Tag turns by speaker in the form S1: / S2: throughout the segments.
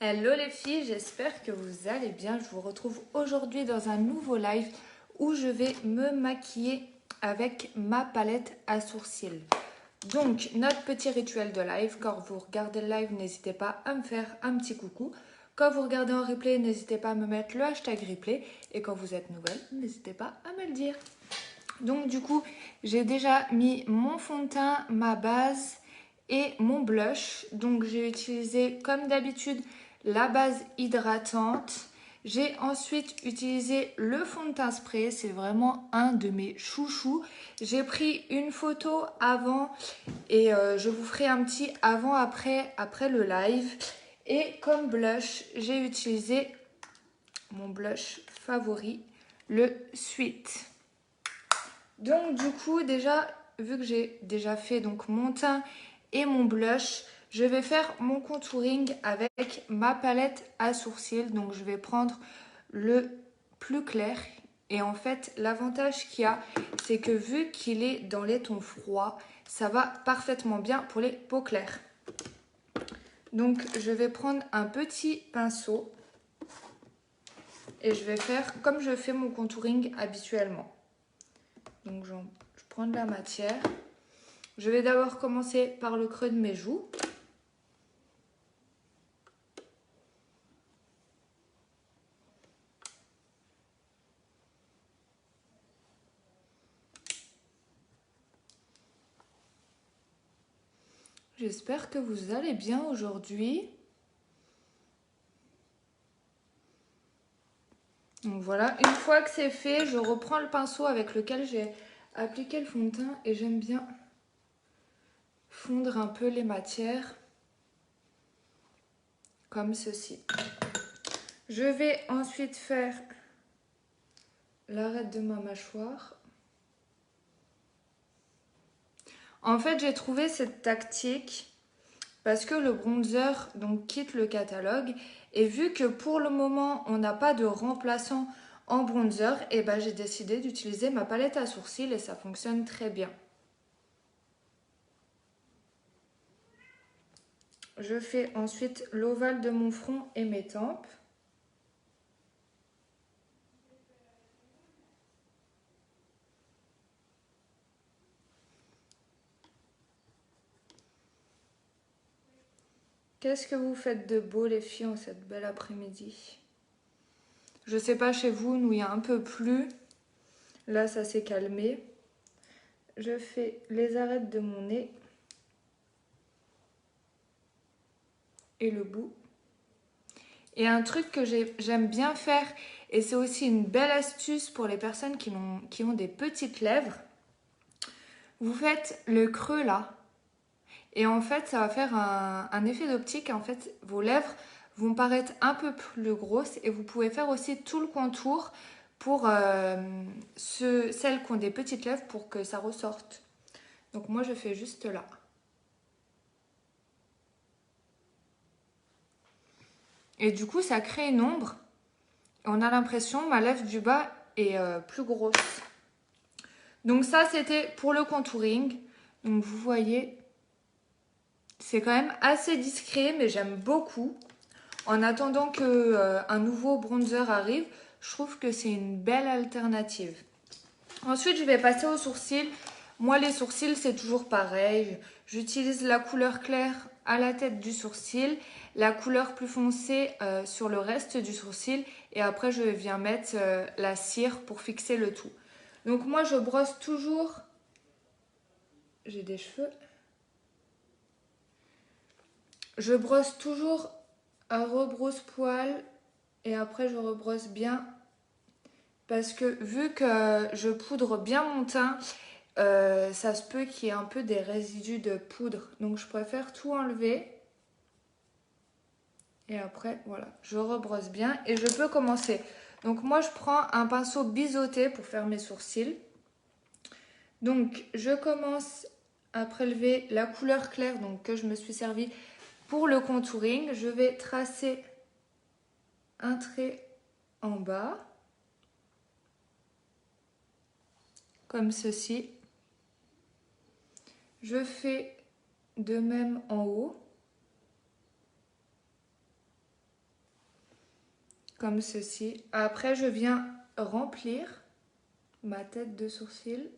S1: Hello les filles, j'espère que vous allez bien. Je vous retrouve aujourd'hui dans un nouveau live où je vais me maquiller avec ma palette à sourcils. Donc, notre petit rituel de live, quand vous regardez le live, n'hésitez pas à me faire un petit coucou. Quand vous regardez en replay, n'hésitez pas à me mettre le hashtag replay. Et quand vous êtes nouvelle, n'hésitez pas à me le dire. Donc du coup, j'ai déjà mis mon fond de teint, ma base et mon blush. Donc j'ai utilisé comme d'habitude la base hydratante. J'ai ensuite utilisé le fond de teint spray, c'est vraiment un de mes chouchous. J'ai pris une photo avant et je vous ferai un petit avant-après le live. Et comme blush, j'ai utilisé mon blush favori, le Sweet. Donc du coup déjà, vu que j'ai déjà fait donc mon teint et mon blush, je vais faire mon contouring avec ma palette à sourcils. Donc je vais prendre le plus clair. Et en fait, l'avantage qu'il y a, c'est que vu qu'il est dans les tons froids, ça va parfaitement bien pour les peaux claires. Donc je vais prendre un petit pinceau et je vais faire comme je fais mon contouring habituellement. Donc je prends de la matière. Je vais d'abord commencer par le creux de mes joues. J'espère que vous allez bien aujourd'hui. Donc voilà, une fois que c'est fait, je reprends le pinceau avec lequel j'ai appliqué le fond de teint et j'aime bien fondre un peu les matières comme ceci. Je vais ensuite faire l'arête de ma mâchoire. En fait, j'ai trouvé cette tactique parce que le bronzer donc quitte le catalogue et vu que pour le moment on n'a pas de remplaçant en bronzer, et ben j'ai décidé d'utiliser ma palette à sourcils et ça fonctionne très bien. Je fais ensuite l'ovale de mon front et mes tempes. Qu'est-ce que vous faites de beau les filles en cette belle après-midi? Je sais pas chez vous, nous il y a un peu plu. Là ça s'est calmé. Je fais les arêtes de mon nez et le bout. Et un truc que j'aime bien faire, et c'est aussi une belle astuce pour les personnes qui ont des petites lèvres, vous faites le creux là. Et en fait, ça va faire un effet d'optique. En fait, vos lèvres vont paraître un peu plus grosses et vous pouvez faire aussi tout le contour pour celles qui ont des petites lèvres pour que ça ressorte. Donc moi, je fais juste là. Et du coup, ça crée une ombre. On a l'impression ma lèvre du bas est plus grosse. Donc ça, c'était pour le contouring. Donc vous voyez, c'est quand même assez discret, mais j'aime beaucoup. En attendant qu'un nouveau bronzer arrive, je trouve que c'est une belle alternative. Ensuite, je vais passer aux sourcils. Moi, les sourcils, c'est toujours pareil. J'utilise la couleur claire à la tête du sourcil, la couleur plus foncée sur le reste du sourcil. Et après, je viens mettre la cire pour fixer le tout. Donc moi, je brosse toujours... J'ai des cheveux. Je brosse toujours à rebrousse-poil et après, je rebrosse bien. Parce que vu que je poudre bien mon teint, ça se peut qu'il y ait un peu des résidus de poudre. Donc je préfère tout enlever. Et après, voilà, je rebrosse bien et je peux commencer. Donc moi, je prends un pinceau biseauté pour faire mes sourcils. Donc je commence à prélever la couleur claire donc, que je me suis servi pour le contouring. Je vais tracer un trait en bas. Comme ceci. Je fais de même en haut. comme ceci. Après, je viens remplir ma tête de sourcil.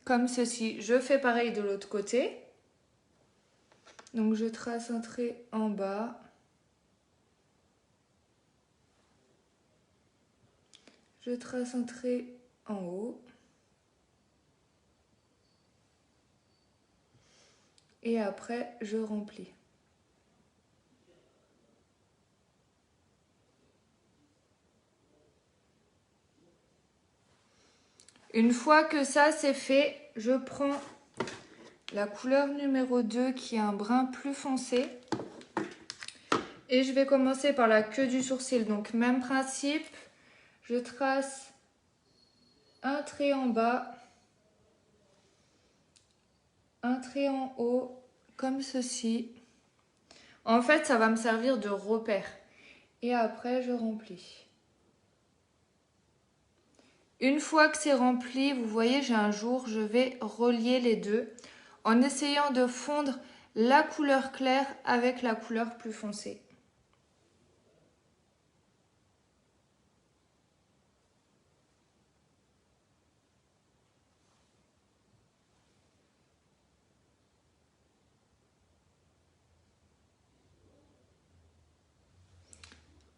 S1: Comme ceci. Je fais pareil de l'autre côté. Donc, je trace un trait en bas. Je trace un trait en haut. Et après, je remplis. Une fois que ça c'est fait, je prends la couleur numéro 2 qui est un brun plus foncé. Et je vais commencer par la queue du sourcil. Donc même principe, je trace un trait en bas, un trait en haut, comme ceci. En fait, ça va me servir de repère. Et après, je remplis. Une fois que c'est rempli, vous voyez, j'ai un jour, je vais relier les deux en essayant de fondre la couleur claire avec la couleur plus foncée.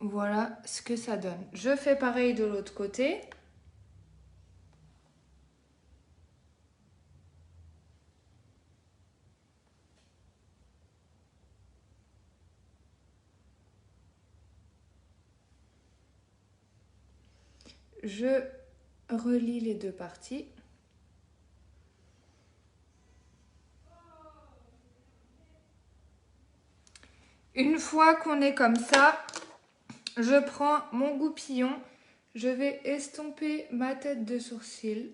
S1: Voilà ce que ça donne. Je fais pareil de l'autre côté. Je relie les deux parties. Une fois qu'on est comme ça, je prends mon goupillon. Je vais estomper ma tête de sourcil.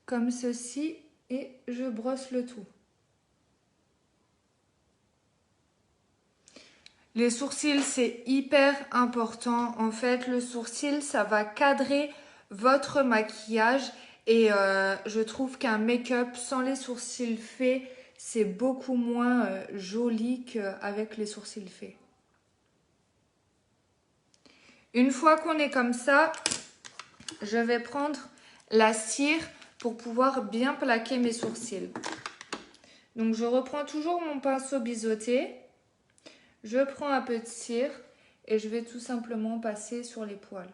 S1: Comme ceci. Et je brosse le tout. Les sourcils, c'est hyper important. En fait, le sourcil, ça va cadrer votre maquillage. Et je trouve qu'un make-up sans les sourcils faits, c'est beaucoup moins joli qu'avec les sourcils faits. Une fois qu'on est comme ça, je vais prendre la cire pour pouvoir bien plaquer mes sourcils. Donc, je reprends toujours mon pinceau biseauté. Je prends un peu de cire et je vais tout simplement passer sur les poils.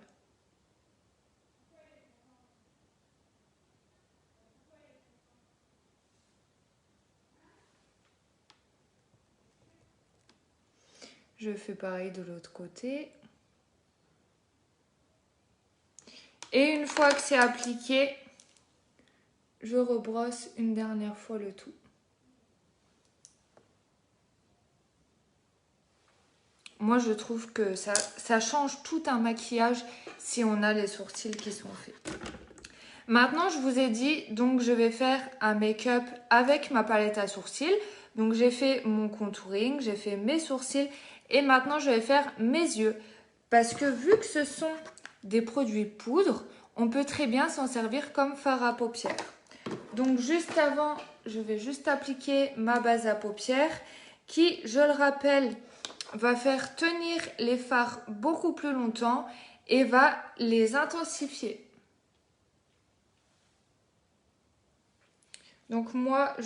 S1: Je fais pareil de l'autre côté. Et une fois que c'est appliqué, je rebrosse une dernière fois le tout. Moi, je trouve que ça change tout un maquillage si on a les sourcils qui sont faits. Maintenant, je vous ai dit, donc je vais faire un make-up avec ma palette à sourcils. Donc j'ai fait mon contouring, j'ai fait mes sourcils et maintenant je vais faire mes yeux. Parce que vu que ce sont des produits poudre, on peut très bien s'en servir comme fard à paupières. Donc juste avant, je vais juste appliquer ma base à paupières qui, je le rappelle, va faire tenir les fards beaucoup plus longtemps et va les intensifier. Donc moi,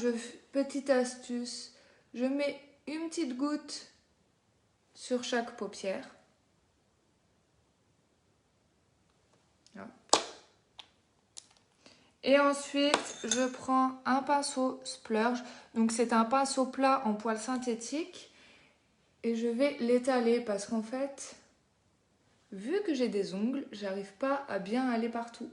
S1: petite astuce, je mets une petite goutte sur chaque paupière. Hop. Et ensuite, je prends un pinceau splurge. Donc c'est un pinceau plat en poils synthétique. Et je vais l'étaler parce qu'en fait, vu que j'ai des ongles, j'arrive pas à bien aller partout.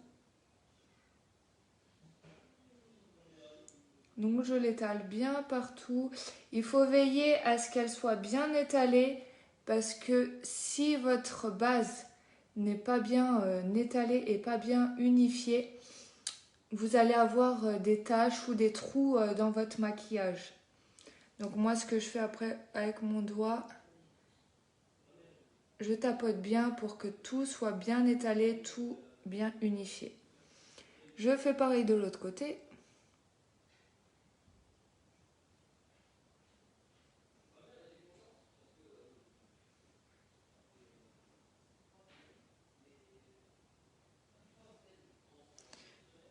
S1: Donc je l'étale bien partout. Il faut veiller à ce qu'elle soit bien étalée parce que si votre base n'est pas bien étalée et pas bien unifiée, vous allez avoir des taches ou des trous dans votre maquillage. Donc moi ce que je fais après avec mon doigt, je tapote bien pour que tout soit bien étalé, tout bien unifié. Je fais pareil de l'autre côté.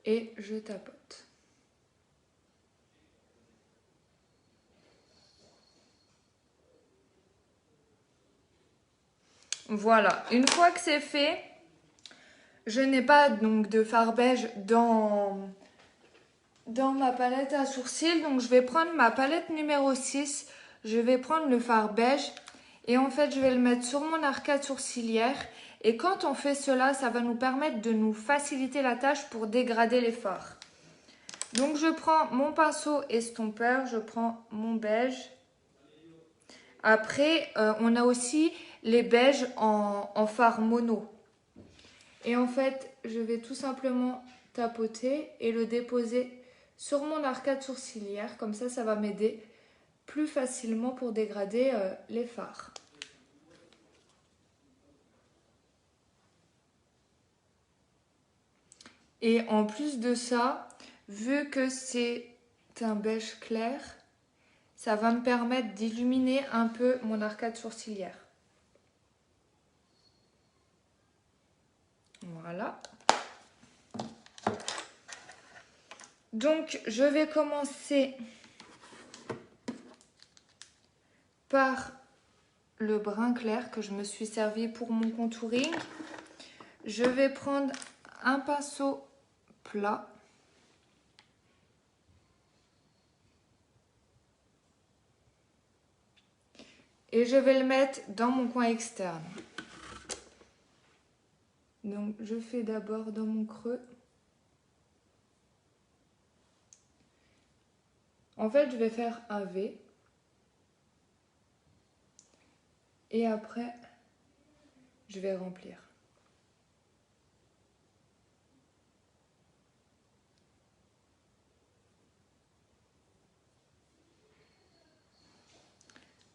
S1: et je tapote. Voilà, une fois que c'est fait, je n'ai pas donc de fard beige dans ma palette à sourcils. Donc je vais prendre ma palette numéro 6. Je vais prendre le fard beige. Et en fait, je vais le mettre sur mon arcade sourcilière. Et quand on fait cela, ça va nous permettre de nous faciliter la tâche pour dégrader les fards. Donc je prends mon pinceau estompeur. Je prends mon beige. Après, on a aussi les beiges en fard mono. Et en fait, je vais tout simplement tapoter et le déposer sur mon arcade sourcilière. Comme ça va m'aider plus facilement pour dégrader les fards. Et en plus de ça, vu que c'est un beige clair, ça va me permettre d'illuminer un peu mon arcade sourcilière. Voilà. Donc, je vais commencer par le brun clair que je me suis servi pour mon contouring. Je vais prendre un pinceau plat. Et je vais le mettre dans mon coin externe. Donc, je fais d'abord dans mon creux. En fait, je vais faire un V. Et après, je vais remplir.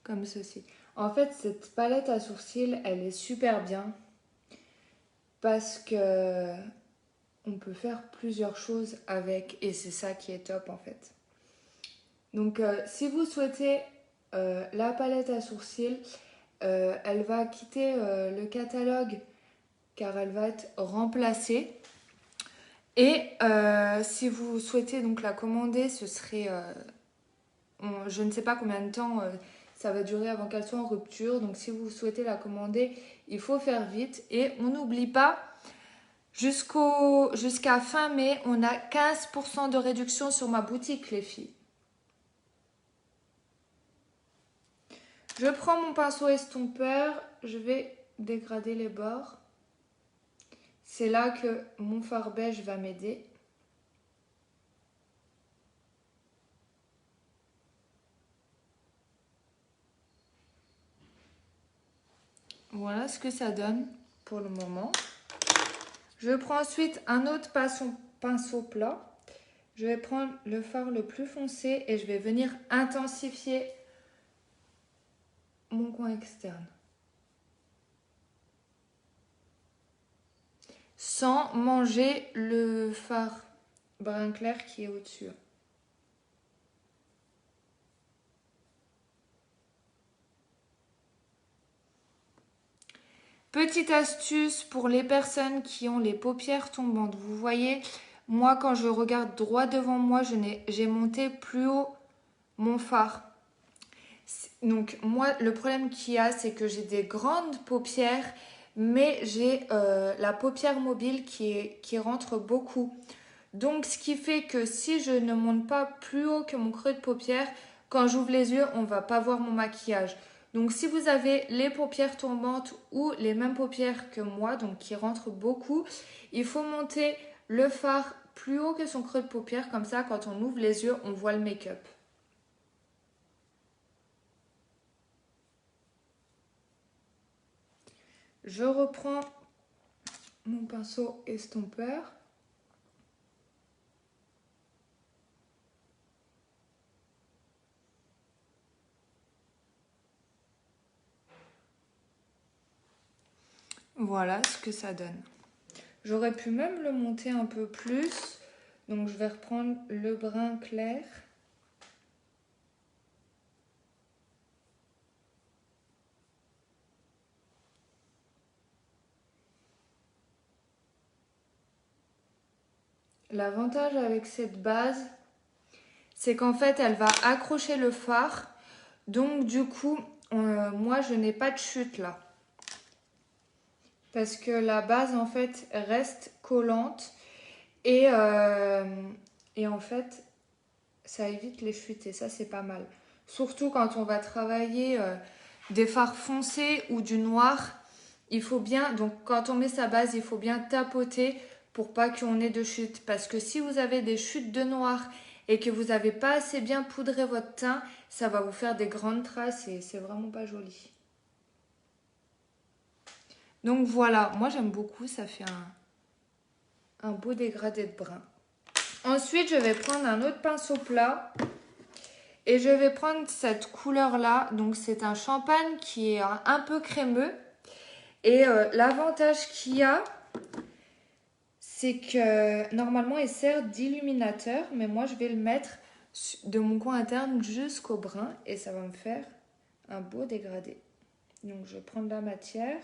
S1: Comme ceci. En fait, cette palette à sourcils, elle est super bien. Parce que on peut faire plusieurs choses avec. Et c'est ça qui est top en fait. Donc, si vous souhaitez la palette à sourcils, elle va quitter le catalogue car elle va être remplacée. Et si vous souhaitez donc la commander, ce serait, je ne sais pas combien de temps ça va durer avant qu'elle soit en rupture. Donc si vous souhaitez la commander, il faut faire vite. Et on n'oublie pas, jusqu'à fin mai, on a 15% de réduction sur ma boutique les filles. Je prends mon pinceau estompeur, je vais dégrader les bords. C'est là que mon fard beige va m'aider. Voilà ce que ça donne pour le moment. Je prends ensuite un autre pinceau plat. Je vais prendre le fard le plus foncé et je vais venir intensifier mon coin externe. Sans manger le fard brun clair qui est au-dessus. Petite astuce pour les personnes qui ont les paupières tombantes. Vous voyez, moi quand je regarde droit devant moi, j'ai monté plus haut mon fard. Donc moi, le problème qu'il y a, c'est que j'ai des grandes paupières, mais j'ai la paupière mobile qui rentre beaucoup. Donc ce qui fait que si je ne monte pas plus haut que mon creux de paupière, quand j'ouvre les yeux, on ne va pas voir mon maquillage. Donc si vous avez les paupières tombantes ou les mêmes paupières que moi, donc qui rentrent beaucoup, il faut monter le fard plus haut que son creux de paupière, comme ça quand on ouvre les yeux, on voit le make-up. Je reprends mon pinceau estompeur. Voilà ce que ça donne. J'aurais pu même le monter un peu plus. Donc je vais reprendre le brun clair. l'avantage avec cette base, c'est qu'en fait, elle va accrocher le fard. Donc, du coup, moi, je n'ai pas de chute là. Parce que la base, en fait, reste collante. Et en fait, ça évite les chutes. Et ça, c'est pas mal. Surtout quand on va travailler des fards foncés ou du noir. Il faut bien, donc quand on met sa base, il faut bien tapoter pour pas qu'on ait de chutes. Parce que si vous avez des chutes de noir et que vous n'avez pas assez bien poudré votre teint, ça va vous faire des grandes traces et c'est vraiment pas joli. Donc voilà, moi j'aime beaucoup, ça fait un beau dégradé de brun. Ensuite, je vais prendre un autre pinceau plat et je vais prendre cette couleur-là. Donc c'est un champagne qui est un peu crémeux. Et l'avantage qu'il y a, c'est que normalement il sert d'illuminateur, mais moi je vais le mettre de mon coin interne jusqu'au brun et ça va me faire un beau dégradé. Donc je vais prendre la matière.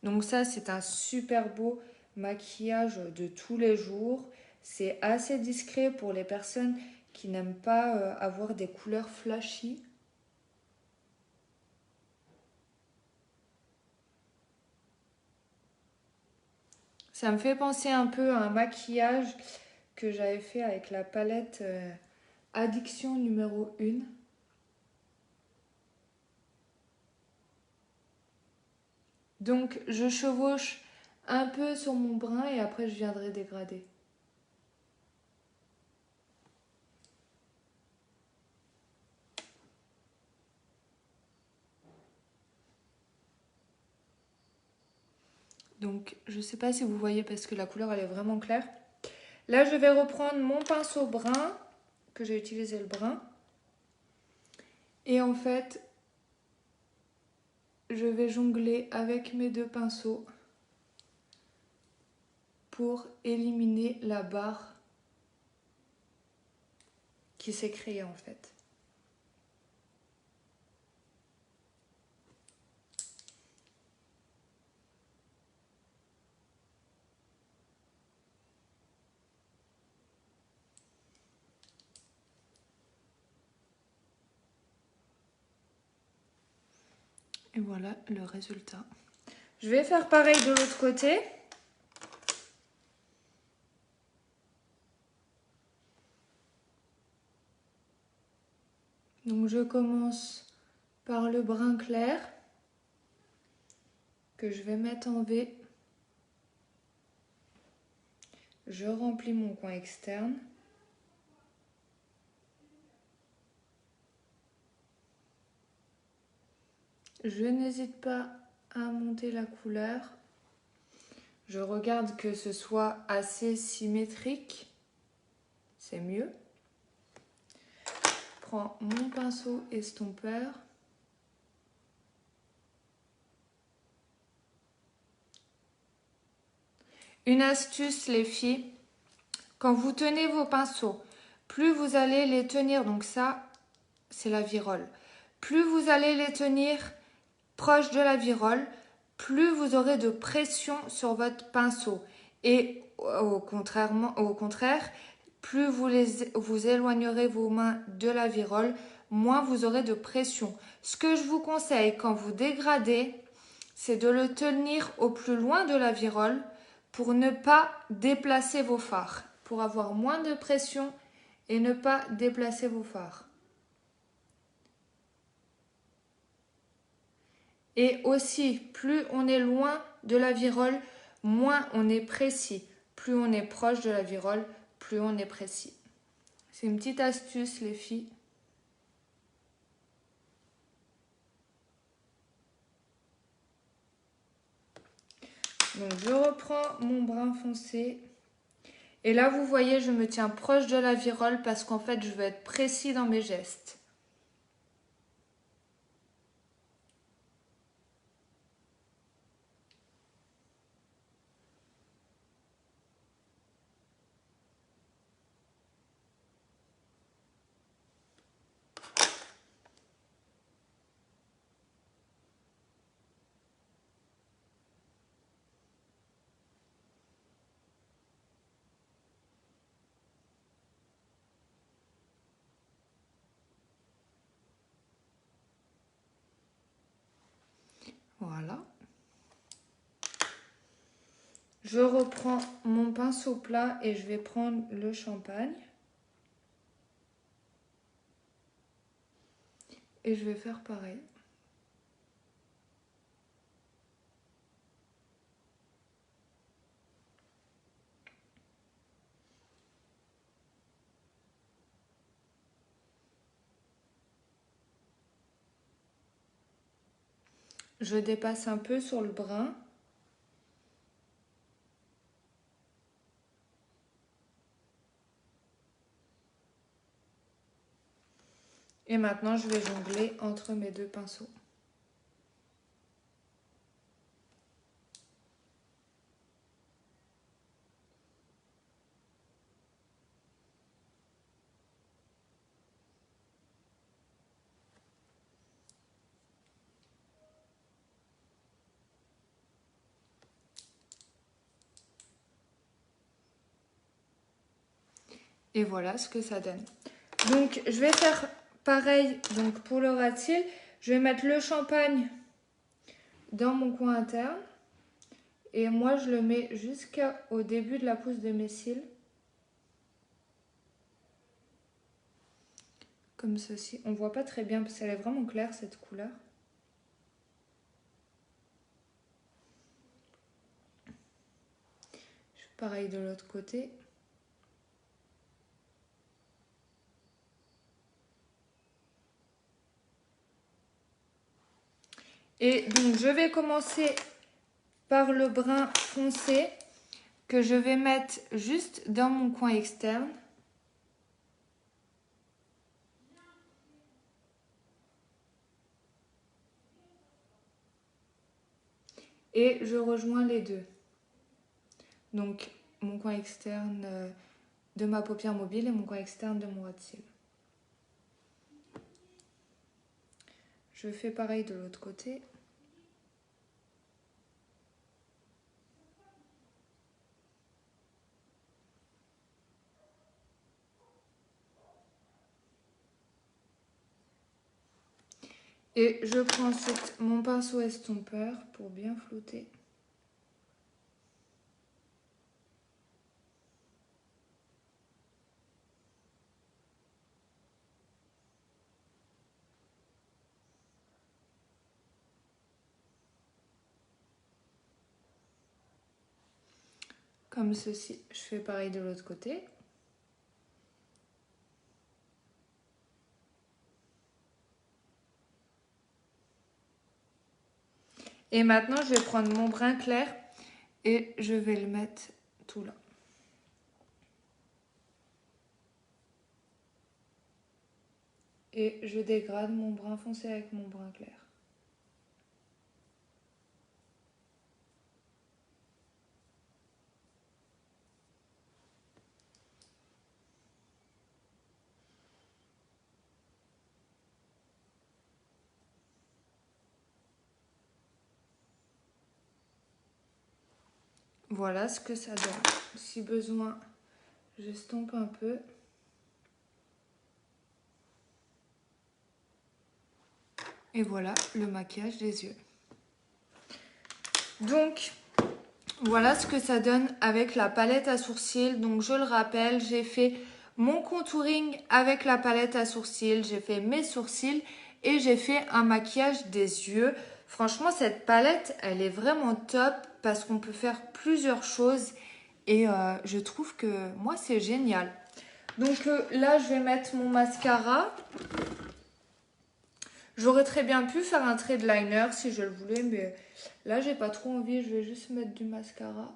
S1: Donc ça c'est un super beau maquillage de tous les jours. C'est assez discret pour les personnes qui n'aiment pas avoir des couleurs flashy. Ça me fait penser un peu à un maquillage que j'avais fait avec la palette Addiction numéro 1. Donc je chevauche un peu sur mon brun et après je viendrai dégrader. Donc je ne sais pas si vous voyez parce que la couleur elle est vraiment claire. Là je vais reprendre mon pinceau brun, que j'ai utilisé le brun. Et en fait, je vais jongler avec mes deux pinceaux pour éliminer la barre qui s'est créée en fait. Et voilà le résultat. Je vais faire pareil de l'autre côté. Donc je commence par le brun clair que je vais mettre en V. Je remplis mon coin externe. Je n'hésite pas à monter la couleur. Je regarde que ce soit assez symétrique. C'est mieux. Je prends mon pinceau estompeur. Une astuce les filles, quand vous tenez vos pinceaux, plus vous allez les tenir, donc ça c'est la virole, plus vous allez les tenir proche de la virole, plus vous aurez de pression sur votre pinceau. Et au contraire, plus vous éloignerez vos mains de la virole, moins vous aurez de pression. Ce que je vous conseille quand vous dégradez, c'est de le tenir au plus loin de la virole pour ne pas déplacer vos fards, pour avoir moins de pression et ne pas déplacer vos fards. Et aussi, plus on est loin de la virole, moins on est précis. Plus on est proche de la virole, plus on est précis. C'est une petite astuce, les filles. Donc, je reprends mon brun foncé. Et là, vous voyez, je me tiens proche de la virole parce qu'en fait, je veux être précis dans mes gestes. je reprends mon pinceau plat et je vais prendre le champagne. Et je vais faire pareil. Je dépasse un peu sur le brun. Et maintenant, je vais jongler entre mes deux pinceaux. Et voilà ce que ça donne. Donc, je vais faire pareil donc pour le ras de cils. Je vais mettre le champagne dans mon coin interne. Et moi, je le mets jusqu'au début de la pousse de mes cils. Comme ceci. On voit pas très bien parce qu'elle est vraiment claire cette couleur. Je fais pareil de l'autre côté. Et donc, je vais commencer par le brun foncé que je vais mettre juste dans mon coin externe. Et je rejoins les deux. Donc, mon coin externe de ma paupière mobile et mon coin externe de mon ras de cils. Je fais pareil de l'autre côté. Et je prends ensuite mon pinceau estompeur pour bien flouter. Comme ceci, je fais pareil de l'autre côté. Et maintenant, je vais prendre mon brun clair et je vais le mettre tout là. Et je dégrade mon brun foncé avec mon brun clair. Voilà ce que ça donne. Si besoin, j'estompe un peu. Et voilà le maquillage des yeux. Donc, voilà ce que ça donne avec la palette à sourcils. Donc, je le rappelle, j'ai fait mon contouring avec la palette à sourcils. J'ai fait mes sourcils et j'ai fait un maquillage des yeux. Franchement, cette palette, elle est vraiment top parce qu'on peut faire plusieurs choses. Et je trouve que moi, c'est génial. Donc là, je vais mettre mon mascara. J'aurais très bien pu faire un trait de liner si je le voulais, mais là, j'ai pas trop envie. Je vais juste mettre du mascara.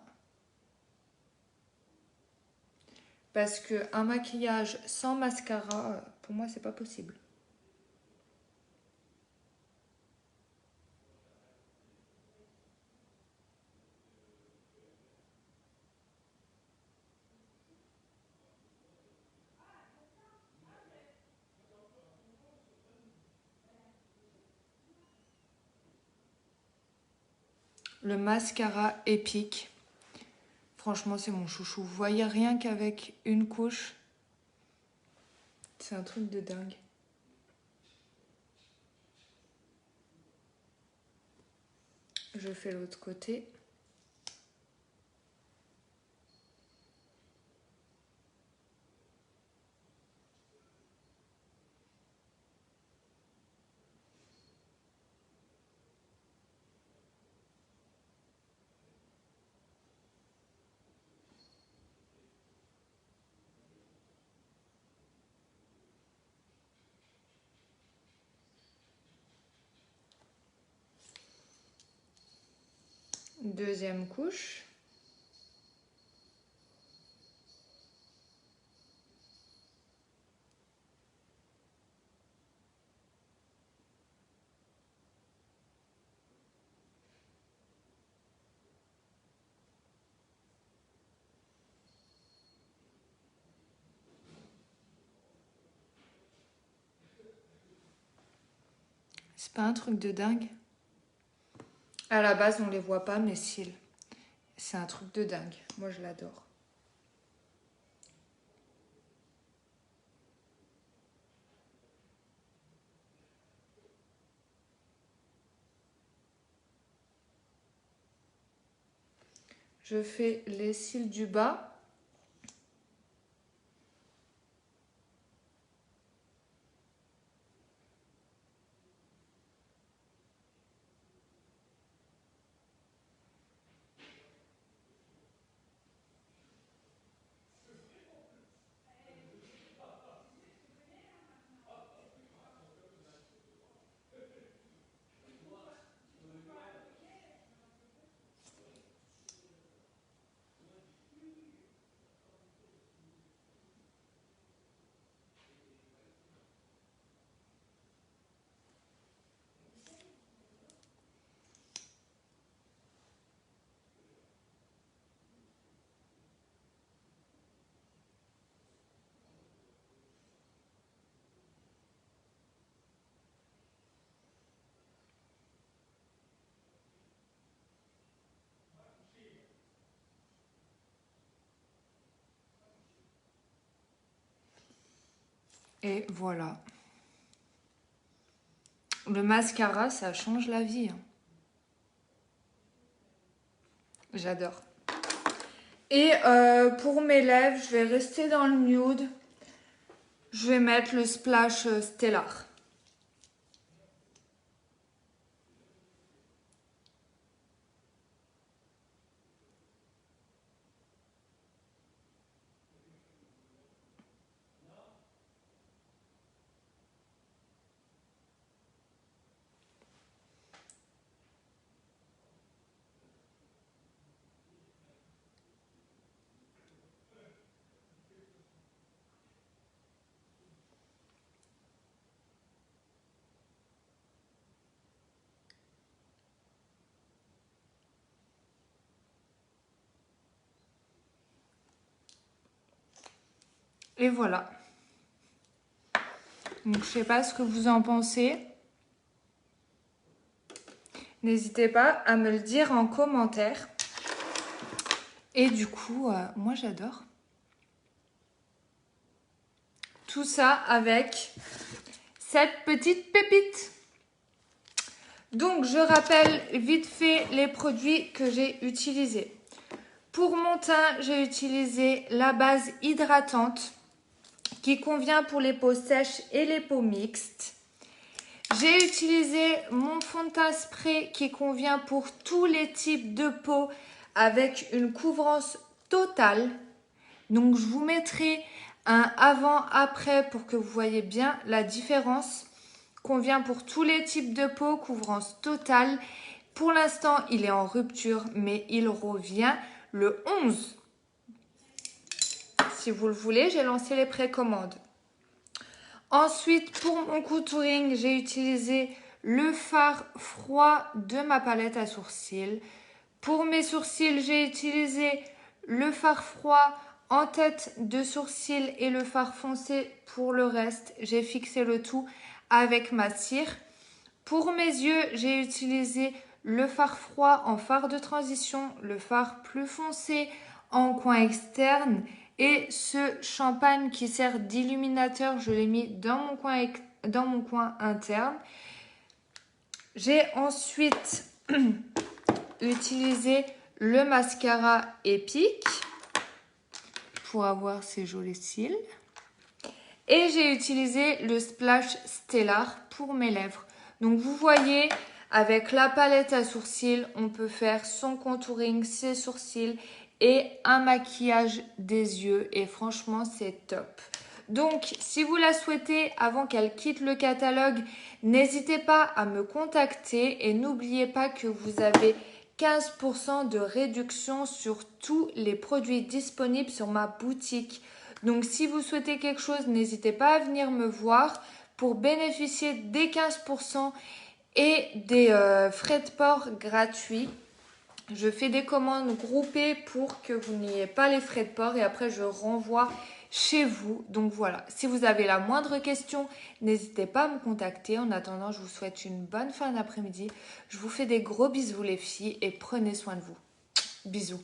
S1: Parce qu'un maquillage sans mascara, pour moi, c'est pas possible. Le mascara épique. Franchement, c'est mon chouchou. Vous voyez, rien qu'avec une couche, c'est un truc de dingue. Je fais l'autre côté. Deuxième couche. C'est pas un truc de dingue? À la base, on les voit pas, mes cils. C'est un truc de dingue. Moi, je l'adore. Je fais les cils du bas. Et voilà. Le mascara, ça change la vie. Hein. J'adore. Et pour mes lèvres, je vais rester dans le nude. Je vais mettre le Splash Stellar. Et voilà. Donc, je sais pas ce que vous en pensez. N'hésitez pas à me le dire en commentaire. Et du coup, moi j'adore. Tout ça avec cette petite pépite. Donc, je rappelle vite fait les produits que j'ai utilisés. Pour mon teint, j'ai utilisé la base hydratante qui convient pour les peaux sèches et les peaux mixtes. J'ai utilisé mon fond de teint spray qui convient pour tous les types de peau avec une couvrance totale. Donc, je vous mettrai un avant-après pour que vous voyez bien la différence. Convient pour tous les types de peau, couvrance totale. Pour l'instant, il est en rupture, mais il revient le 11. Si vous le voulez, j'ai lancé les précommandes. Ensuite, pour mon contouring, j'ai utilisé le fard froid de ma palette à sourcils. Pour mes sourcils, j'ai utilisé le fard froid en tête de sourcils et le fard foncé pour le reste. J'ai fixé le tout avec ma cire. Pour mes yeux, j'ai utilisé le fard froid en fard de transition, le fard plus foncé en coin externe et ce champagne qui sert d'illuminateur, je l'ai mis dans mon coin interne. J'ai ensuite utilisé le mascara Epic pour avoir ces jolis cils. Et j'ai utilisé le Splash Stellar pour mes lèvres. Donc vous voyez, avec la palette à sourcils, on peut faire son contouring, ses sourcils et un maquillage des yeux. Et franchement, c'est top. Donc, si vous la souhaitez, avant qu'elle quitte le catalogue, n'hésitez pas à me contacter. Et n'oubliez pas que vous avez 15% de réduction sur tous les produits disponibles sur ma boutique. Donc si vous souhaitez quelque chose, n'hésitez pas à venir me voir pour bénéficier des 15% et des frais de port gratuits. Je fais des commandes groupées pour que vous n'ayez pas les frais de port et après je renvoie chez vous. Donc voilà, si vous avez la moindre question, n'hésitez pas à me contacter. En attendant, je vous souhaite une bonne fin d'après-midi. Je vous fais des gros bisous les filles et prenez soin de vous. Bisous.